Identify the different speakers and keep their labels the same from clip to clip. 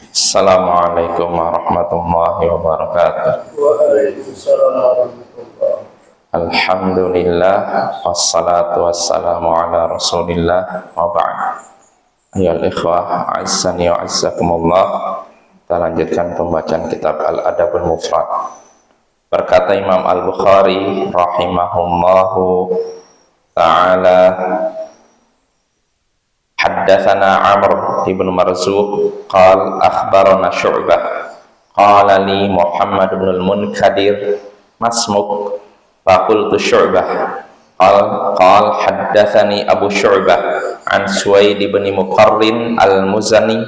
Speaker 1: Assalamualaikum warahmatullahi wabarakatuh.
Speaker 2: Waalaikumsalam warahmatullahi.
Speaker 1: Alhamdulillah wassalatu wassalamu ala Rasulillah wa ba'd. Ayyuhal ikhwah, a'izzani wa a'izzakumullah. Kita lanjutkan pembacaan kitab Al-Adabul Mufrad. Berkata Imam Al-Bukhari rahimahullahu ta'ala, haddatsana Amr ibn Marzuq qala akhbarana Syu'bah qala li Muhammad ibn al-Munkadir masmuk faqultu Syu'bah qal haddatsani Abu Syu'bah an Suwaid ibn Muqarrin al-Muzani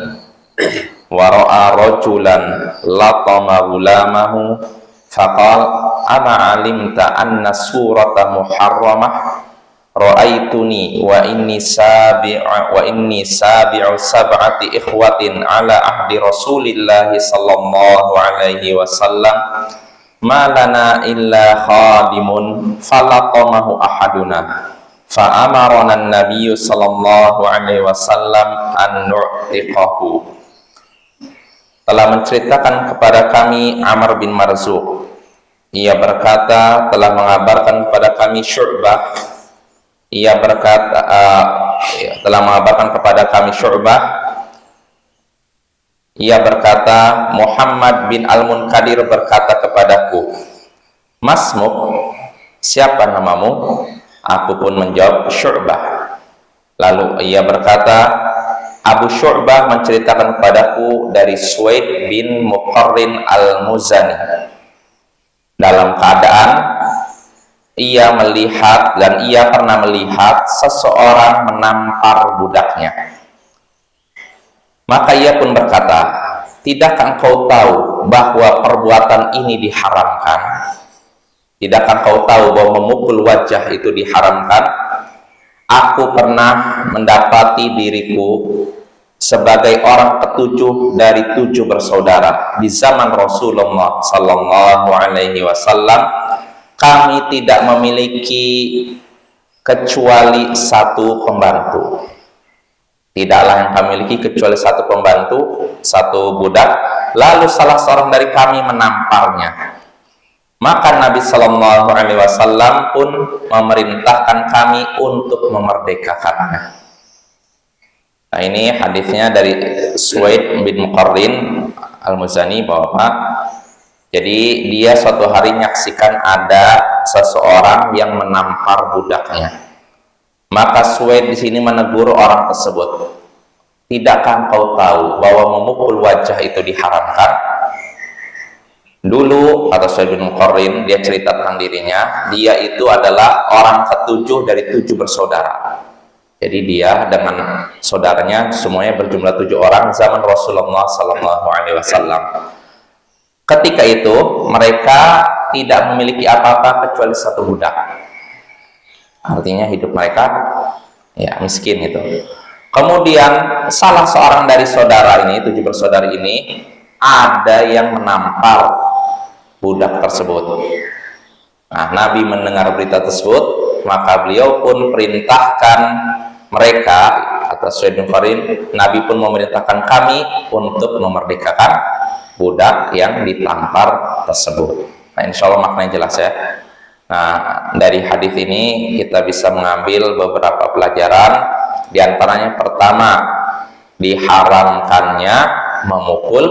Speaker 1: wa ra'a rajulan latama gulamahu faqal ama alimta anna surata muharramah ra'aituni wa inni sabi'u sab'ati ikhwatin ala ahdi Rasulillah sallallahu alaihi wasallam ma lana illa khadimun falatamahu ahaduna fa amarana an-nabiy sallallahu alaihi wasallam an nu'tiqahu. Telah menceritakan kepada kami Amr bin Marzuq, ia berkata telah mengabarkan kepada kami Syu'bah, ia berkata telah mengabarkan kepada kami Syu'bah, ia berkata Muhammad bin Al-Munkadir berkata kepadaku, masmuk, siapa namamu? Aku pun menjawab Syu'bah. Lalu ia berkata, Abu Syu'bah menceritakan kepadaku dari Suwaid bin Muqarrin al-Muzani dalam keadaan ia melihat dan ia pernah melihat seseorang menampar budaknya. Maka ia pun berkata, tidakkah engkau tahu bahwa perbuatan ini diharamkan? Tidakkah engkau tahu bahwa memukul wajah itu diharamkan? Aku pernah mendapati diriku sebagai orang ketujuh dari 7 bersaudara di zaman Rasulullah sallallahu alaihi wasallam. Kami tidak memiliki kecuali 1 pembantu. Tidaklah yang kami miliki kecuali 1 pembantu, 1 budak. Lalu salah seorang dari kami menamparnya. Maka Nabi sallallahu alaihi wasallam pun memerintahkan kami untuk memerdekakannya. Nah, ini hadisnya dari Suwaid bin Muqarrin al-Muzani bahwa jadi dia suatu hari menyaksikan ada seseorang yang menampar budaknya. Maka Suwaid di sini menegur orang tersebut, tidakkah engkau tahu bahwa memukul wajah itu diharamkan? Dulu, kata Suwaid bin Muqarrin, dia cerita tentang dirinya, dia itu adalah orang ke-7 dari 7 bersaudara. Jadi dia dengan saudaranya semuanya berjumlah 7 orang zaman Rasulullah sallallahu alaihi wasallam. Ketika itu mereka tidak memiliki apa-apa kecuali 1 budak. Artinya hidup mereka ya miskin itu. Kemudian salah seorang dari saudara ini, 7 bersaudara ini, ada yang menampar budak tersebut. Nah, Nabi mendengar berita tersebut, maka beliau pun perintahkan mereka, atas Suwaid bin Muqarrin, Nabi pun memerintahkan kami untuk memerdekakan budak yang ditampar tersebut. Nah, insya Allah maknanya jelas ya. Nah, dari hadis ini kita bisa mengambil beberapa pelajaran. Di antaranya pertama, diharamkannya memukul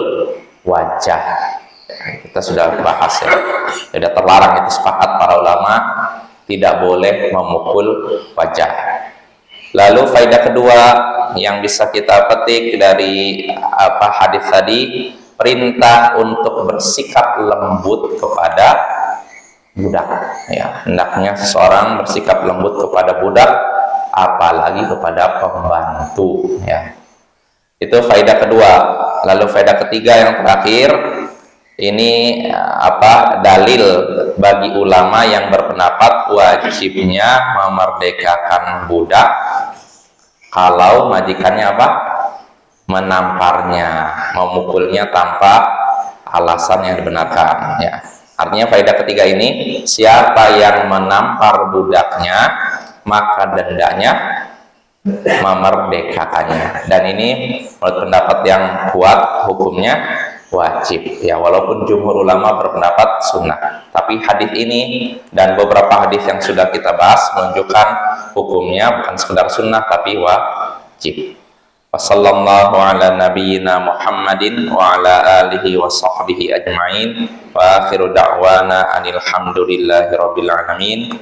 Speaker 1: wajah. Kita sudah bahas ya. Sudah terlarang, itu sepakat para ulama, tidak boleh memukul wajah. Lalu faedah kedua yang bisa kita petik dari hadis tadi, perintah untuk bersikap lembut kepada budak. Ya, hendaknya seseorang bersikap lembut kepada budak, apalagi kepada pembantu. Ya, itu faedah kedua. Lalu faedah ketiga yang terakhir, ini dalil bagi ulama yang berpendapat wajibnya memerdekakan budak kalau majikannya menamparnya, memukulnya tanpa alasan yang dibenarkan. Ya. Artinya faedah ketiga ini, siapa yang menampar budaknya maka dendanya memerdekakannya. Dan ini menurut pendapat yang kuat hukumnya wajib ya, walaupun jumhur ulama berpendapat sunnah. Tapi hadis ini dan beberapa hadis yang sudah kita bahas menunjukkan hukumnya bukan sekedar sunnah tapi wajib. Wassallallahu ala nabiyyina Muhammadin wa ala alihi wa sahbihi ajma'in wa akhiru da'wana anil hamdulillahi rabbil alamin.